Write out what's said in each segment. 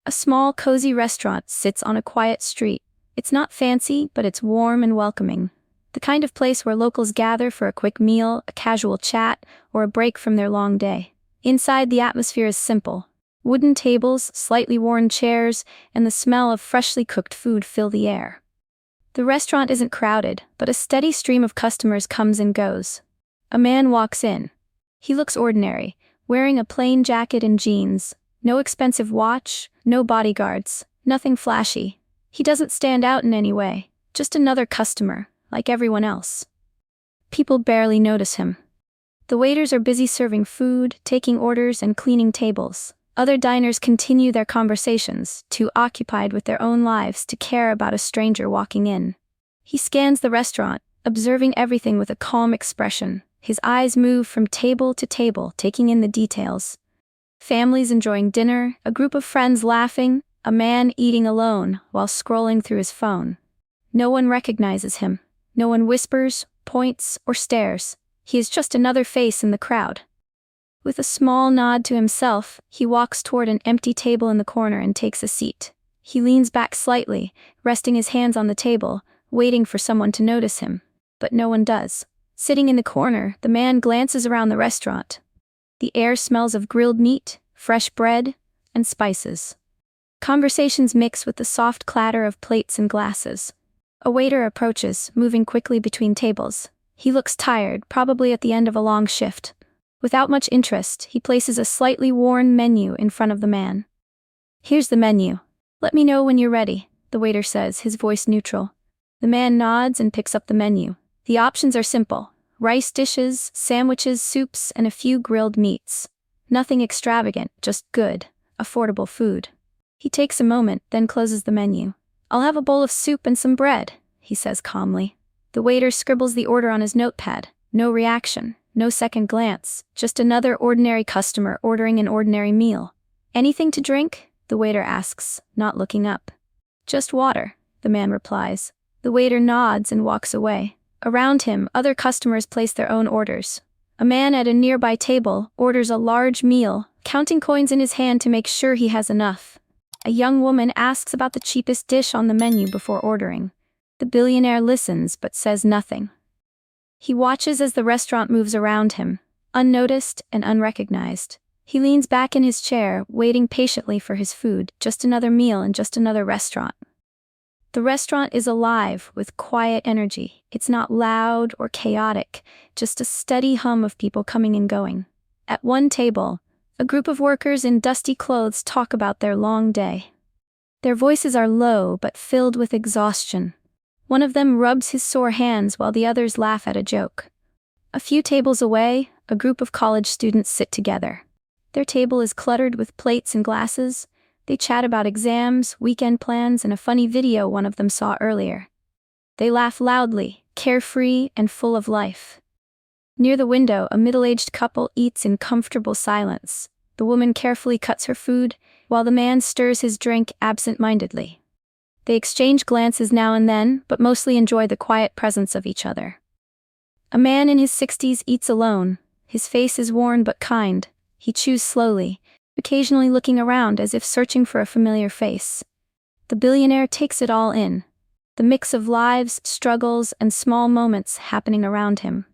A small, cozy restaurant sits on a quiet street. It's not fancy, but it's warm and welcoming. The kind of place where locals gather for a quick meal, a casual chat, or a break from their long day. Inside, the atmosphere is simple. Wooden tables, slightly worn chairs, and the smell of freshly cooked food fill the air. The restaurant isn't crowded, but a steady stream of customers comes and goes. A man walks in. He looks ordinary, wearing a plain jacket and jeans. No expensive watch, no bodyguards, nothing flashy. He doesn't stand out in any way, just another customer, like everyone else. People barely notice him. The waiters are busy serving food, taking orders, and cleaning tables. Other diners continue their conversations, too occupied with their own lives to care about a stranger walking in. He scans the restaurant, observing everything with a calm expression. His eyes move from table to table, taking in the details. Families enjoying dinner, a group of friends laughing, a man eating alone while scrolling through his phone. No one recognizes him. No one whispers, points, or stares. He is just another face in the crowd. With a small nod to himself, he walks toward an empty table in the corner and takes a seat. He leans back slightly, resting his hands on the table, waiting for someone to notice him. But no one does. Sitting in the corner, the man glances around the restaurant. The air smells of grilled meat, fresh bread, and spices. Conversations mix with the soft clatter of plates and glasses. A waiter approaches, moving quickly between tables. He looks tired, probably at the end of a long shift. Without much interest, he places a slightly worn menu in front of the man. "Here's the menu. Let me know when you're ready," the waiter says, his voice neutral. The man nods and picks up the menu. The options are simple: rice dishes, sandwiches, soups, and a few grilled meats. Nothing extravagant, just good, affordable food. He takes a moment, then closes the menu. "I'll have a bowl of soup and some bread," he says calmly. The waiter scribbles the order on his notepad. No reaction, no second glance, just another ordinary customer ordering an ordinary meal. "Anything to drink?" the waiter asks, not looking up. "Just water," the man replies. The waiter nods and walks away. Around him, other customers place their own orders. A man at a nearby table orders a large meal, counting coins in his hand to make sure he has enough. A young woman asks about the cheapest dish on the menu before ordering. The billionaire listens but says nothing. He watches as the restaurant moves around him, unnoticed and unrecognized. He leans back in his chair, waiting patiently for his food, just another meal and just another restaurant. The restaurant is alive with quiet energy. It's not loud or chaotic, just a steady hum of people coming and going. At one table, a group of workers in dusty clothes talk about their long day. Their voices are low but filled with exhaustion. One of them rubs his sore hands while the others laugh at a joke. A few tables away, a group of college students sit together. Their table is cluttered with plates and glasses. They chat about exams, weekend plans, and a funny video one of them saw earlier. They laugh loudly, carefree, and full of life. Near the window, a middle-aged couple eats in comfortable silence. The woman carefully cuts her food, while the man stirs his drink absent-mindedly. They exchange glances now and then, but mostly enjoy the quiet presence of each other. A man in his 60s eats alone. His face is worn but kind. He chews slowly, occasionally looking around as if searching for a familiar face. The billionaire takes it all in. The mix of lives, struggles, and small moments happening around him.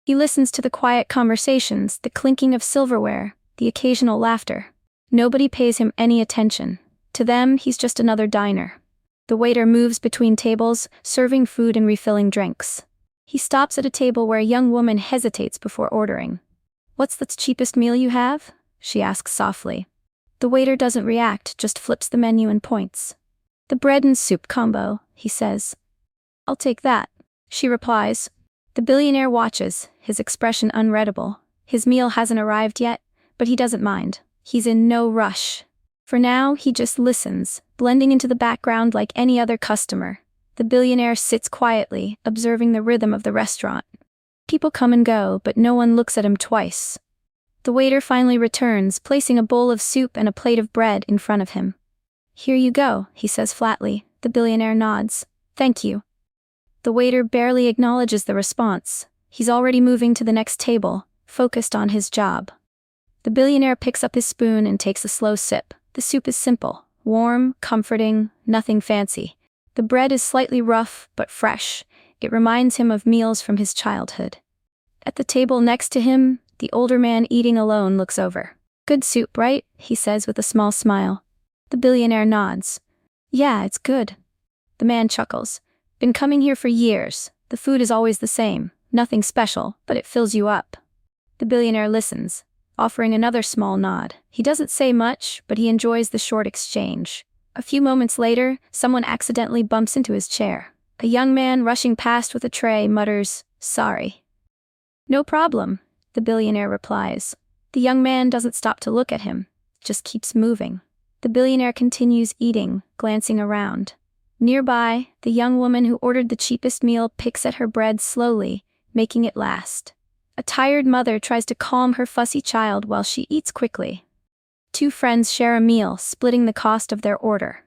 He listens to the quiet conversations, the clinking of silverware, the occasional laughter. Nobody pays him any attention. To them, he's just another diner. The waiter moves between tables, serving food and refilling drinks. He stops at a table where a young woman hesitates before ordering. "What's the cheapest meal you have?" she asks softly. The waiter doesn't react, just flips the menu and points. "The bread and soup combo," he says. "I'll take that," she replies. The billionaire watches, his expression unreadable. His meal hasn't arrived yet, but he doesn't mind. He's in no rush. For now, he just listens, blending into the background like any other customer. The billionaire sits quietly, observing the rhythm of the restaurant. People come and go, but no one looks at him twice. The waiter finally returns, placing a bowl of soup and a plate of bread in front of him. "Here you go," he says flatly. The billionaire nods. "Thank you." The waiter barely acknowledges the response. He's already moving to the next table, focused on his job. The billionaire picks up his spoon and takes a slow sip. The soup is simple, Warm, comforting, nothing fancy. The bread is slightly rough, but fresh. It reminds him of meals from his childhood. At the table next to him, the older man eating alone looks over. "Good soup, right?" he says with a small smile. The billionaire nods. "Yeah, it's good." The man chuckles. "Been coming here for years. The food is always the same. Nothing special, but it fills you up." The billionaire listens, offering another small nod. He doesn't say much, but he enjoys the short exchange. A few moments later, someone accidentally bumps into his chair. A young man rushing past with a tray mutters, "Sorry." "No problem," the billionaire replies. The young man doesn't stop to look at him, just keeps moving. The billionaire continues eating, glancing around. Nearby, the young woman who ordered the cheapest meal picks at her bread slowly, making it last. A tired mother tries to calm her fussy child while she eats quickly. Two friends share a meal, splitting the cost of their order.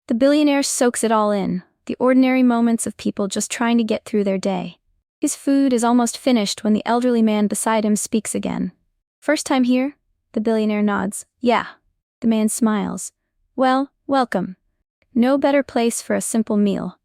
The billionaire soaks it all in, the ordinary moments of people just trying to get through their day. His food is almost finished when the elderly man beside him speaks again. "First time here?" The billionaire nods. "Yeah." The man smiles. "Well, welcome. No better place for a simple meal."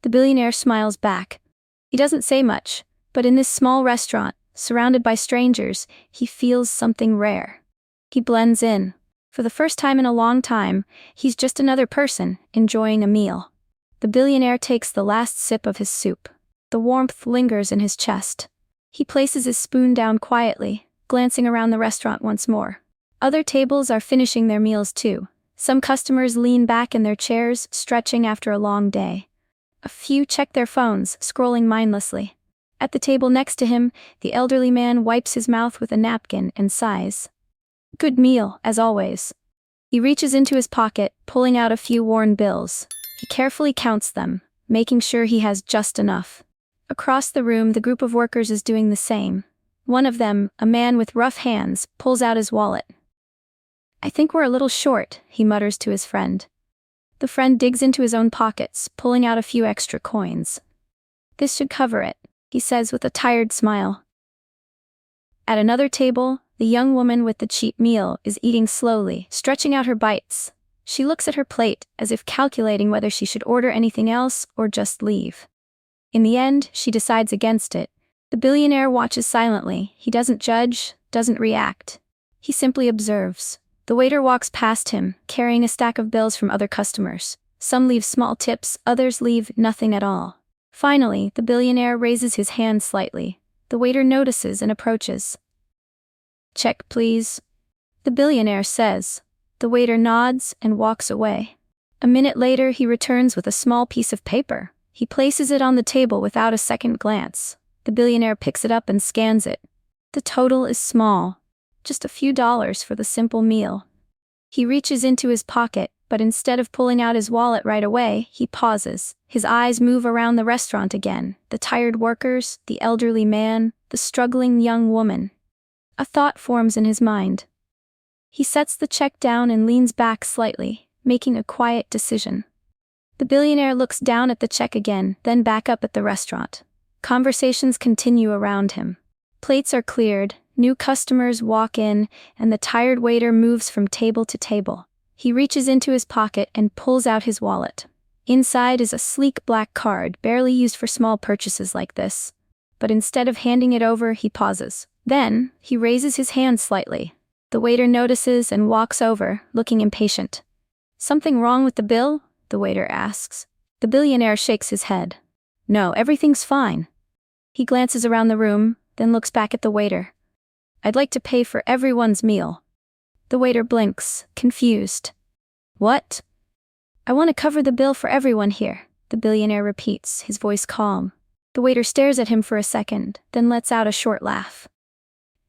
The billionaire smiles back. He doesn't say much, but in this small restaurant, surrounded by strangers, he feels something rare. He blends in. For the first time in a long time, he's just another person, enjoying a meal. The billionaire takes the last sip of his soup. The warmth lingers in his chest. He places his spoon down quietly, glancing around the restaurant once more. Other tables are finishing their meals too. Some customers lean back in their chairs, stretching after a long day. A few check their phones, scrolling mindlessly. At the table next to him, the elderly man wipes his mouth with a napkin and sighs. "Good meal, as always." He reaches into his pocket, pulling out a few worn bills. He carefully counts them, making sure he has just enough. Across the room, the group of workers is doing the same. One of them, a man with rough hands, pulls out his wallet. "I think we're a little short," he mutters to his friend. The friend digs into his own pockets, pulling out a few extra coins. "This should cover it," he says with a tired smile. At another table, the young woman with the cheap meal is eating slowly, stretching out her bites. She looks at her plate, as if calculating whether she should order anything else or just leave. In the end, she decides against it. The billionaire watches silently. He doesn't judge, doesn't react. He simply observes. The waiter walks past him, carrying a stack of bills from other customers. Some leave small tips, others leave nothing at all. Finally, the billionaire raises his hand slightly. The waiter notices and approaches. "Check, please," the billionaire says. The waiter nods and walks away. A minute later, he returns with a small piece of paper. He places it on the table without a second glance. The billionaire picks it up and scans it. The total is small. Just a few dollars for the simple meal. He reaches into his pocket, but instead of pulling out his wallet right away, he pauses. His eyes move around the restaurant again. The tired workers, the elderly man, the struggling young woman. A thought forms in his mind. He sets the check down and leans back slightly, making a quiet decision. The billionaire looks down at the check again, then back up at the restaurant. Conversations continue around him. Plates are cleared, new customers walk in, and the tired waiter moves from table to table. He reaches into his pocket and pulls out his wallet. Inside is a sleek black card, barely used for small purchases like this. But instead of handing it over, he pauses. Then, he raises his hand slightly. The waiter notices and walks over, looking impatient. "Something wrong with the bill?" the waiter asks. The billionaire shakes his head. "No, everything's fine." He glances around the room, then looks back at the waiter. "I'd like to pay for everyone's meal." The waiter blinks, confused. "What?" "I want to cover the bill for everyone here," the billionaire repeats, his voice calm. The waiter stares at him for a second, then lets out a short laugh.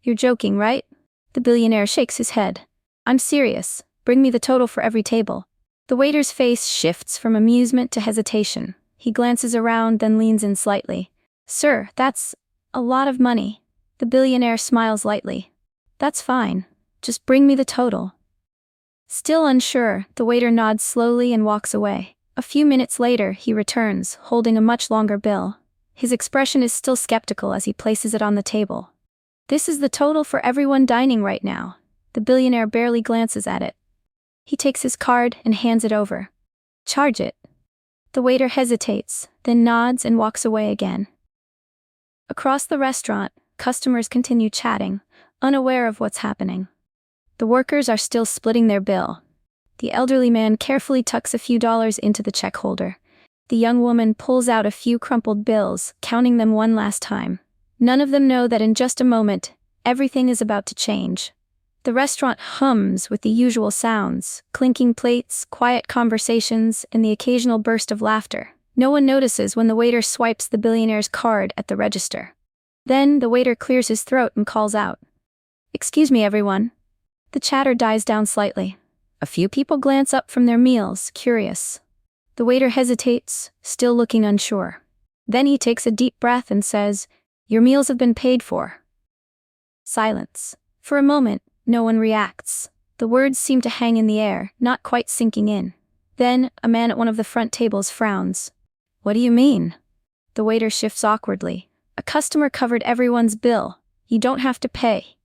"You're joking, right?" The billionaire shakes his head. "I'm serious. Bring me the total for every table." The waiter's face shifts from amusement to hesitation. He glances around, then leans in slightly. "Sir, that's a lot of money." The billionaire smiles lightly. "That's fine. Just bring me the total." Still unsure, the waiter nods slowly and walks away. A few minutes later, he returns, holding a much longer bill. His expression is still skeptical as he places it on the table. "This is the total for everyone dining right now." The billionaire barely glances at it. He takes his card and hands it over. Charge it. The waiter hesitates, then nods and walks away again. Across the restaurant, customers continue chatting, unaware of what's happening. The workers are still splitting their bill. The elderly man carefully tucks a few dollars into the check holder. The young woman pulls out a few crumpled bills, counting them one last time. None of them know that in just a moment, everything is about to change. The restaurant hums with the usual sounds, clinking plates, quiet conversations, and the occasional burst of laughter. No one notices when the waiter swipes the billionaire's card at the register. Then, the waiter clears his throat and calls out, "Excuse me, everyone." The chatter dies down slightly. A few people glance up from their meals, curious. The waiter hesitates, still looking unsure. Then he takes a deep breath and says, "Your meals have been paid for." Silence. For a moment, no one reacts. The words seem to hang in the air, not quite sinking in. Then, a man at one of the front tables frowns. "What do you mean?" The waiter shifts awkwardly. "A customer covered everyone's bill. You don't have to pay."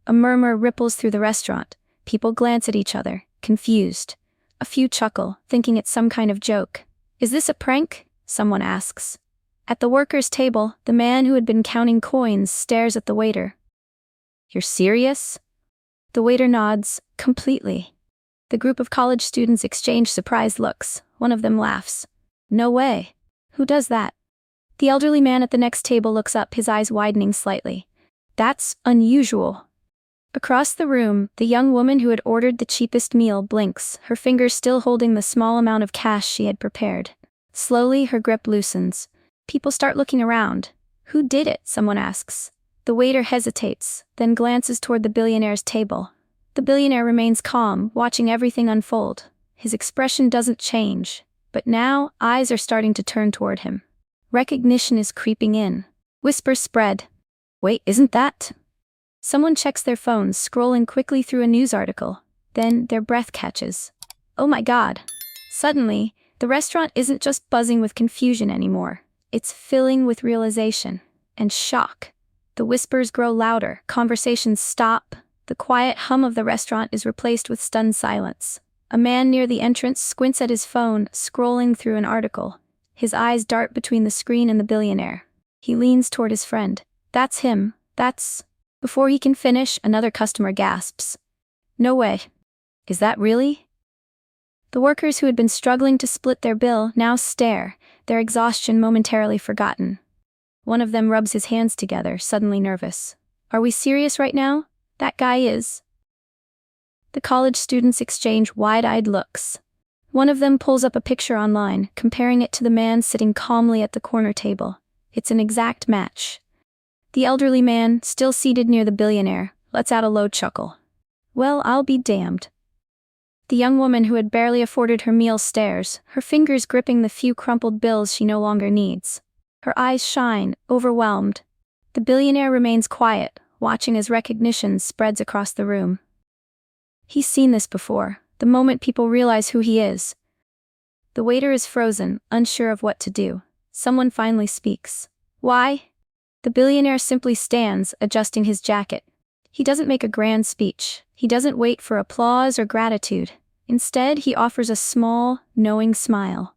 A murmur ripples through the restaurant. People glance at each other, confused. A few chuckle, thinking it's some kind of joke. "Is this a prank?" someone asks. At the workers' table, the man who had been counting coins stares at the waiter. "You're serious?" The waiter nods, completely. The group of college students exchange surprised looks. One of them laughs. "No way. Who does that?" The elderly man at the next table looks up, his eyes widening slightly. "That's unusual." Across the room, the young woman who had ordered the cheapest meal blinks, her fingers still holding the small amount of cash she had prepared. Slowly, her grip loosens. People start looking around. "Who did it?" someone asks. The waiter hesitates, then glances toward the billionaire's table. The billionaire remains calm, watching everything unfold. His expression doesn't change, but now, eyes are starting to turn toward him. Recognition is creeping in. Whispers spread. "Wait, isn't that?" Someone checks their phones, scrolling quickly through a news article. Then, their breath catches. "Oh my God." Suddenly, the restaurant isn't just buzzing with confusion anymore. It's filling with realization and shock. The whispers grow louder, conversations stop. The quiet hum of the restaurant is replaced with stunned silence. A man near the entrance squints at his phone, scrolling through an article. His eyes dart between the screen and the billionaire. He leans toward his friend. "That's him. That's..." Before he can finish, another customer gasps. "No way. Is that really?" The workers who had been struggling to split their bill now stare, their exhaustion momentarily forgotten. One of them rubs his hands together, suddenly nervous. "Are we serious right now? That guy is..." The college students exchange wide-eyed looks. One of them pulls up a picture online, comparing it to the man sitting calmly at the corner table. It's an exact match. The elderly man, still seated near the billionaire, lets out a low chuckle. "Well, I'll be damned." The young woman who had barely afforded her meal stares, her fingers gripping the few crumpled bills she no longer needs. Her eyes shine, overwhelmed. The billionaire remains quiet, watching as recognition spreads across the room. He's seen this before, the moment people realize who he is. The waiter is frozen, unsure of what to do. Someone finally speaks. "Why?" The billionaire simply stands, adjusting his jacket. He doesn't make a grand speech. He doesn't wait for applause or gratitude. Instead, he offers a small, knowing smile.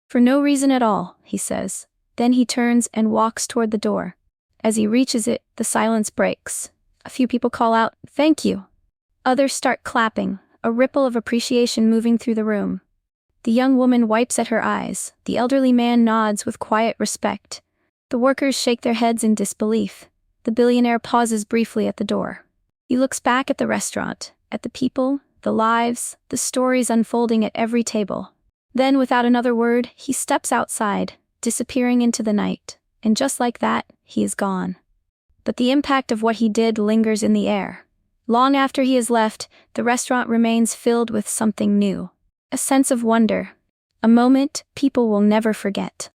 "For no reason at all," he says. Then he turns and walks toward the door. As he reaches it, the silence breaks. A few people call out, "Thank you." Others start clapping, a ripple of appreciation moving through the room. The young woman wipes at her eyes. The elderly man nods with quiet respect. The workers shake their heads in disbelief. The billionaire pauses briefly at the door. He looks back at the restaurant, at the people, the lives, the stories unfolding at every table. Then, without another word, he steps outside, disappearing into the night. And just like that, he is gone. But the impact of what he did lingers in the air. Long after he has left, the restaurant remains filled with something new. A sense of wonder. A moment people will never forget.